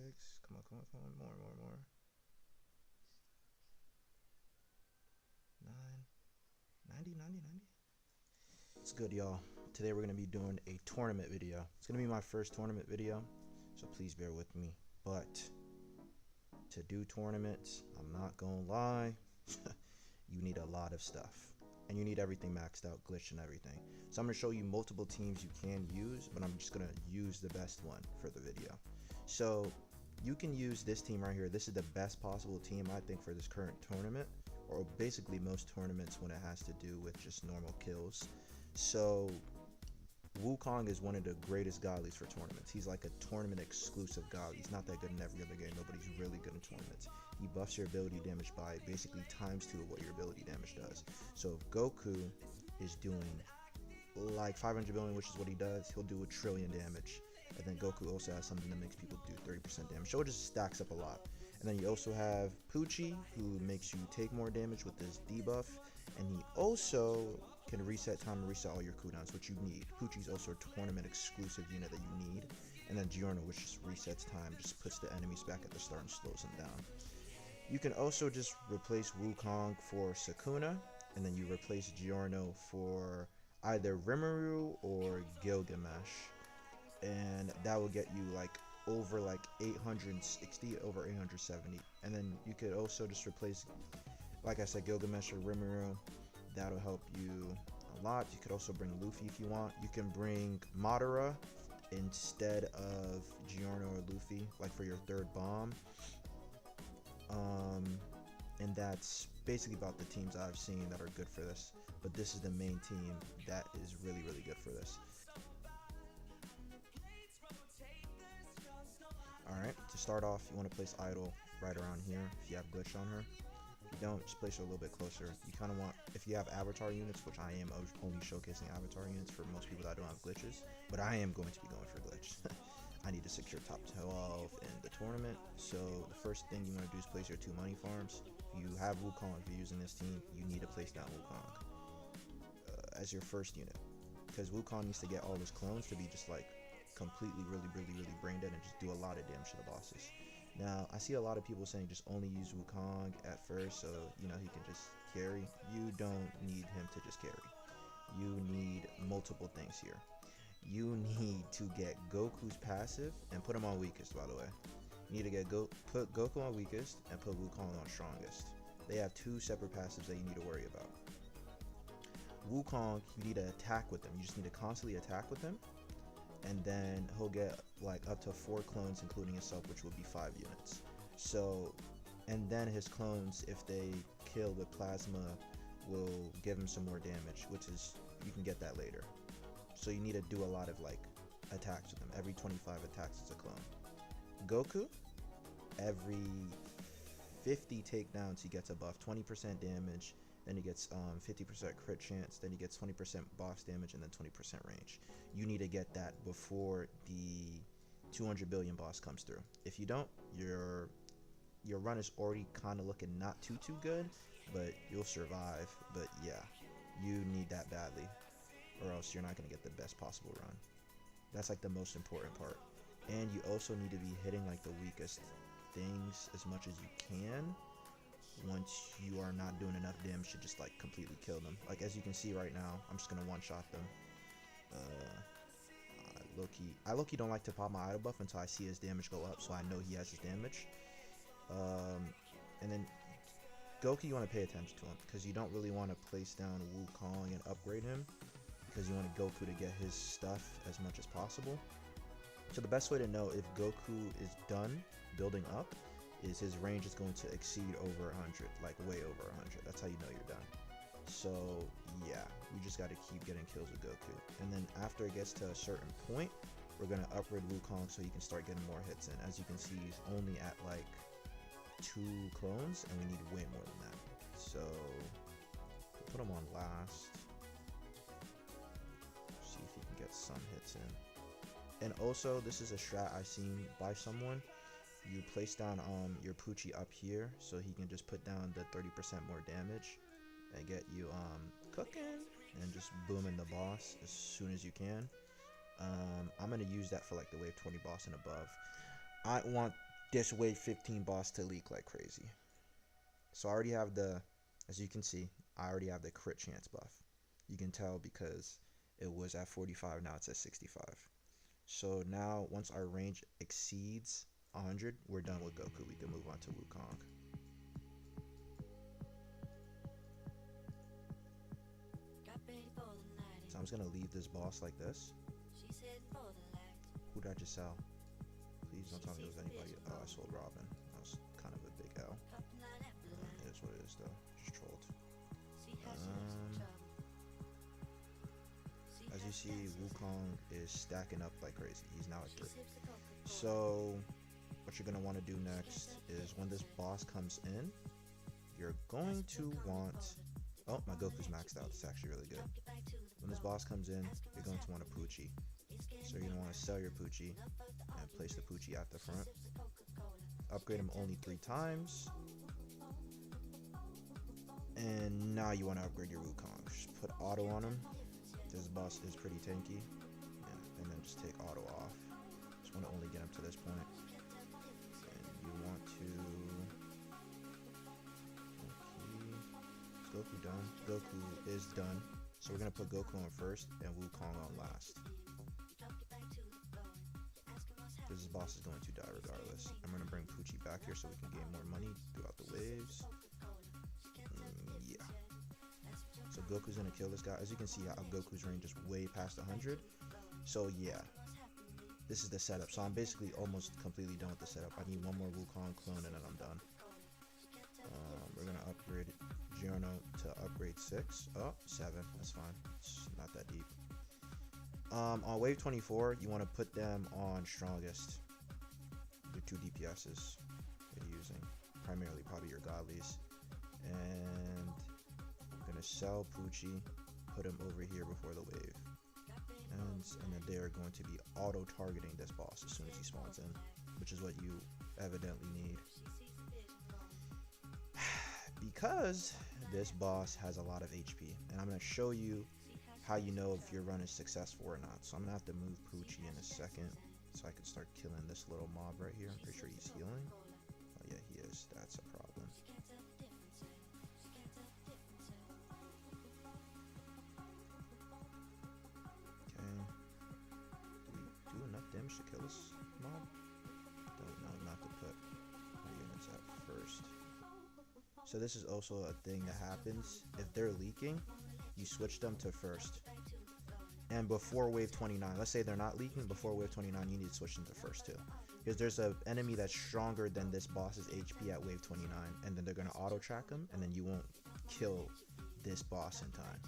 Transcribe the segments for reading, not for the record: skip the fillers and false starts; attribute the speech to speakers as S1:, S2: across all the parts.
S1: 6. Come on, come on, come on. More, more, more. 9. 90, 90, 90. It's good, y'all. Today we're going to be doing a tournament video. It's going to be my first tournament video, so please bear with me. But to do tournaments, I'm not going to lie, you need a lot of stuff. And you need everything maxed out, glitch and everything. So I'm going to show you multiple teams you can use, but I'm just going to use the best one for the video. So you can use this team right here. This is the best possible team, I think, for this current tournament, or basically most tournaments when it has to do with just normal kills. So Wukong is one of the greatest godlies for tournaments. He's like a tournament exclusive god. He's not that good in every other game. Nobody's really good in tournaments. He buffs your ability damage by basically times 2 of what your ability damage does. So if Goku is doing like 500 billion, which is what he does, he'll do 1 trillion damage. And then Goku also has something that makes people do 30% damage. So it just stacks up a lot. And then you also have Poochie, who makes you take more damage with this debuff. And he also can reset time and reset all your cooldowns, which you need. Poochie's also a tournament exclusive unit that you need. And then Giorno, which just resets time, just puts the enemies back at the start and slows them down. You can also just replace Wukong for Sukuna, and then you replace Giorno for either Rimuru or Gilgamesh. And that will get you like over like 860, over 870. And then you could also just replace, like I said, Gilgamesh or Rimuru. That'll help you a lot. You could also bring Luffy if you want. You can bring Madara instead of Giorno or Luffy, like for your third bomb. And that's basically about the teams I've seen that are good for this. But this is the main team that is really, really good for this. Alright, to start off, you want to place Idol right around here if you have glitch on her. If you don't, just place her a little bit closer. You kind of want, if you have avatar units, which I am only showcasing avatar units for most people that don't have glitches, but I am going to be going for glitch. I need to secure top 12 in the tournament. So the first thing you want to do is place your 2 money farms. If you have Wukong, if you're using this team, you need to place down Wukong as your first unit, because Wukong needs to get all his clones to be just like completely really brain dead and just do a lot of damage to the bosses. Now I see a lot of people saying just only use Wukong at first, so you know he can just carry. You don't need him to just carry. You need multiple things here. You need to get Goku's passive and put him on weakest, by the way. You need to get put Goku on weakest and put Wukong on strongest. They have 2 separate passives that you need to worry about. Wukong, you need to attack with him. You just need to constantly attack with him. And then he'll get like up to 4 clones, including himself, which will be 5 units. So, and then his clones, if they kill with plasma, will give him some more damage, which is, you can get that later. So you need to do a lot of like attacks with him. Every 25 attacks is a clone. Goku, every 50 takedowns he gets a buff, 20% damage. Then he gets 50% crit chance, then he gets 20% boss damage, and then 20% range. You need to get that before the 200 billion boss comes through. If you don't, your run is already kind of looking not too good, but you'll survive. But yeah, you need that badly, or else you're not going to get the best possible run. That's like the most important part. And you also need to be hitting like the weakest things as much as you can. Once you are not doing enough damage to just like completely kill them. Like as you can see right now, I'm just gonna one-shot them. I low-key don't like to pop my idol buff until I see his damage go up, so I know he has his damage. And then Goku, you want to pay attention to him, because you don't really want to place down Wukong and upgrade him, because you want Goku to get his stuff as much as possible. So the best way to know if Goku is done building up is his range is going to exceed over 100, like way over 100. That's how you know you're done. So yeah, you just got to keep getting kills with Goku. And then after it gets to a certain point, we're going to upgrade Wukong so he can start getting more hits in. As you can see, he's only at like 2 clones, and we need way more than that. So put him on last. See if he can get some hits in. And also, this is a strat I seen by someone. You place down your Poochie up here so he can just put down the 30% more damage and get you cooking and just booming the boss as soon as you can. I'm gonna use that for like the wave 20 boss and above. I want this wave 15 boss to leak like crazy. So I already have the, as you can see, I already have the crit chance buff. You can tell because it was at 45, now it's at 65. So now once our range exceeds 100, we're done with Goku. We can move on to Wukong. So I'm just gonna leave this boss like this. Who did I just sell? Please don't tell me it was anybody. Oh, I sold Robin. That was kind of a big L. It is what it is though. Just trolled. As you see, Wukong is stacking up like crazy. He's now at 3. So what you're gonna want to do next is when this boss comes in, you're going to want, oh, my Goku's maxed out. It's actually really good. When this boss comes in, you're going to want a Poochie. So you're gonna want to sell your Poochie and place the Poochie at the front. Upgrade him only 3 times. And now you want to upgrade your Wukong. Just put auto on him. This boss is pretty tanky. Yeah, and then just take auto off. Just want to only get him to this point. And you want to... okay. Is Goku done? Goku is done. So we're going to put Goku on first and Wukong on last. This boss is going to die regardless. I'm going to bring Poochie back here so we can gain more money throughout the waves. Yeah. So Goku's going to kill this guy. As you can see, how Goku's range is way past 100. So yeah, this is the setup. So I'm basically almost completely done with the setup. I need one more Wukong clone and then I'm done. We're going to upgrade Giorno to upgrade 6. Oh, 7. That's fine. It's not that deep. On wave 24, you want to put them on strongest. Your 2 DPSs that you're using. Primarily probably your godlies. And I'm going to sell Poochie, put him over here before the wave. And then they are going to be auto-targeting this boss as soon as he spawns in, which is what you evidently need. Because this boss has a lot of HP, and I'm going to show you how you know if your run is successful or not. So I'm going to have to move Poochie in a second so I can start killing this little mob right here. I'm pretty sure he's healing. Oh yeah, he is. That's a problem. Okay. Do we do enough damage to kill this mob? Don't know not to put my units at first. So this is also a thing that happens. If they're leaking, you switch them to first. And before wave 29, let's say they're not leaking, before wave 29, you need to switch them to first too. Because there's an enemy that's stronger than this boss's HP at wave 29, and then they're going to auto-track him, and then you won't kill this boss in time.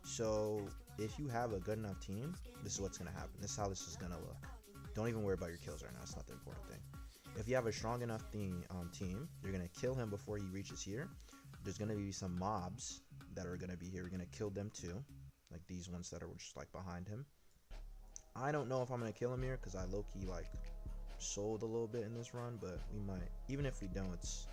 S1: So if you have a good enough team, this is what's going to happen. This is how this is going to look. Don't even worry about your kills right now. It's not the important thing. If you have a strong enough team, you're going to kill him before he reaches here. There's going to be some mobs that are going to be here. We're going to kill them too. Like these ones that are just like behind him. I don't know if I'm going to kill him here because I low-key like sold a little bit in this run, but we might. Even if we don't, it's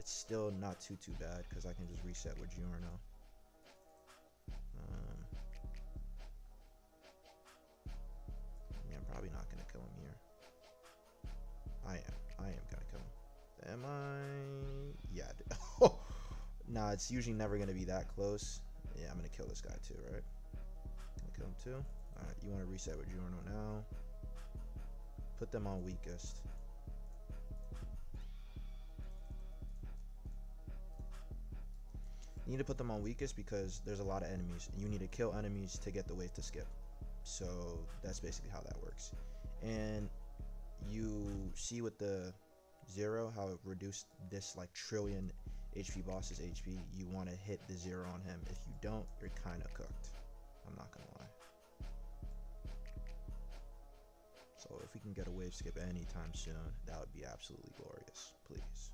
S1: still not too bad because I can just reset with Giorno. Yeah, I'm probably not going to kill him here. I am gonna kill him. Am I? Yeah, nah, it's usually never gonna be that close. Yeah, I'm gonna kill this guy too, right? Gonna kill him too. Alright, you wanna reset with Giorno now. Put them on weakest. You need to put them on weakest because there's a lot of enemies. And you need to kill enemies to get the wave to skip. So that's basically how that works. And you see with the 0 how it reduced this like trillion HP boss's HP. You want to hit the 0 on him. If you don't, you're kind of cooked. I'm not gonna lie. So if we can get a wave skip anytime soon, that would be absolutely glorious. Please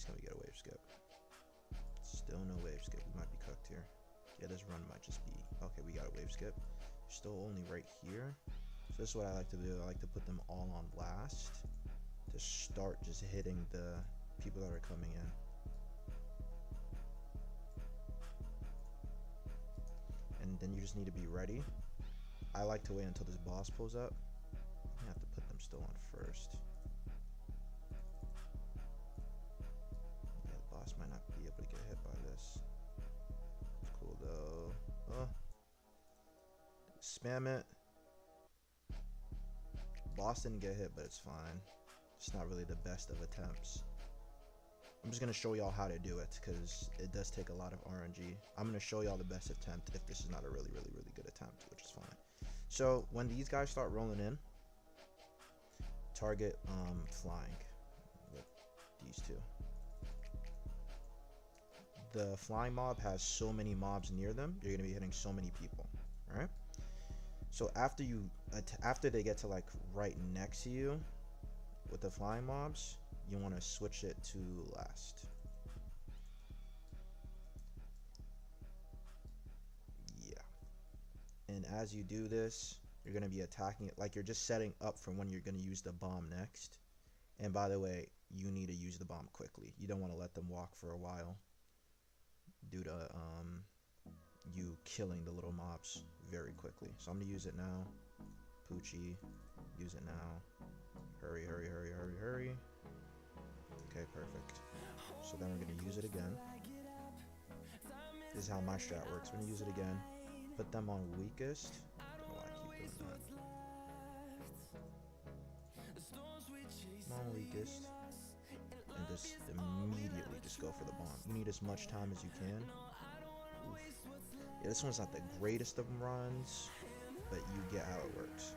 S1: can we get a wave skip? Still no wave skip. We might be cooked here. Yeah, this run might just be okay. We got a wave skip. Still only right here. So this is what I like to do. I like to put them all on last to start just hitting the people that are coming in. And then you just need to be ready. I like to wait until this boss pulls up. I have to put them still on first. guys might not be able to get hit by this. It's cool though. Spam it. Boss didn't get hit, but it's fine. It's not really the best of attempts. I'm just gonna show y'all how to do it because it does take a lot of RNG. I'm gonna show y'all the best attempt if this is not a really good attempt, which is fine. So when these guys start rolling in, target flying with these two. The flying mob has so many mobs near them, you're gonna be hitting so many people, right? So after they get to like right next to you with the flying mobs, you want to switch it to last. Yeah. And as you do this, you're going to be attacking it like you're just setting up for when you're going to use the bomb next. And by the way, you need to use the bomb quickly. You don't want to let them walk for a while due to you killing the little mobs very quickly. So I'm going to use it now. Poochie, use it now. Hurry, hurry, hurry, hurry, hurry. Okay, perfect. So then we're going to use it again. This is how my strat works. We're going to use it again. Put them on weakest. I don't know why I keep doing that. On weakest. And just immediately just go for the bomb. You need as much time as you can. Oof. Yeah, this one's not the greatest of runs, but you get how it works.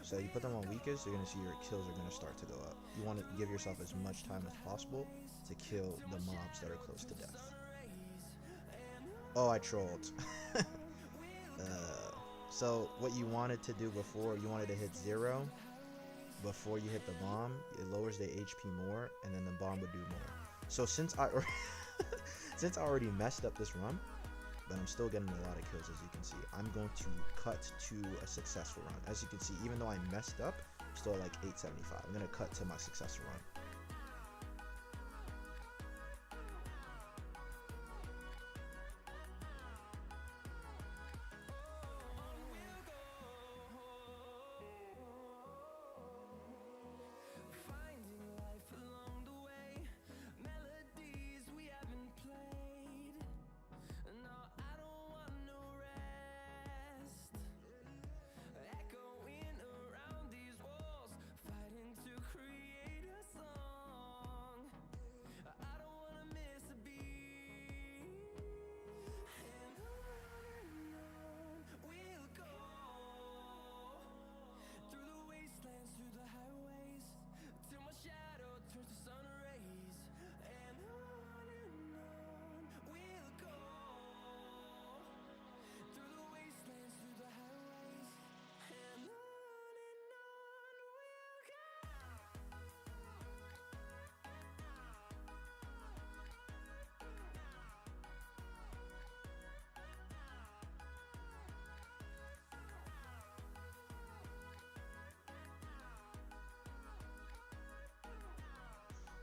S1: So you put them on weakest, you're going to see your kills are going to start to go up. You want to give yourself as much time as possible to kill the mobs that are close to death. Oh, I trolled. So what you wanted to do before, you wanted to hit 0 before you hit the bomb. It lowers the HP more, and then the bomb would do more. So since I already messed up this run, but I'm still getting a lot of kills, as you can see, I'm going to cut to a successful run. As you can see, even though I messed up, I'm still at like 875. I'm going to cut to my successful run.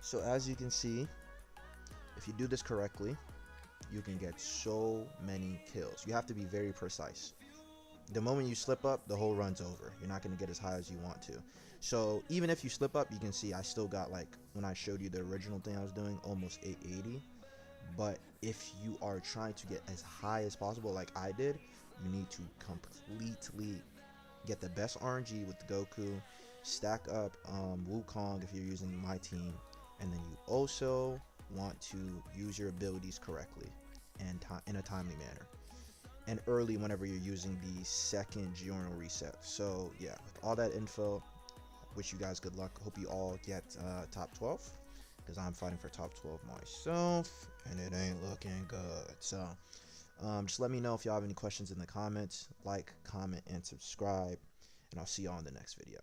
S1: So as you can see, if you do this correctly, you can get so many kills. You have to be very precise. The moment you slip up, the whole run's over. You're not going to get as high as you want to. So even if you slip up, you can see I still got, like, when I showed you the original thing I was doing, almost 880. But if you are trying to get as high as possible like I did, you need to completely get the best RNG with Goku, stack up Wukong if you're using my team, and then you also want to use your abilities correctly and in a timely manner, and early whenever you're using the second Giorno reset. So yeah, with all that info, wish you guys good luck. Hope you all get top 12, because I'm fighting for top 12 myself and it ain't looking good. So just let me know if y'all have any questions in the comments. Like, comment, and subscribe, and I'll see y'all in the next video.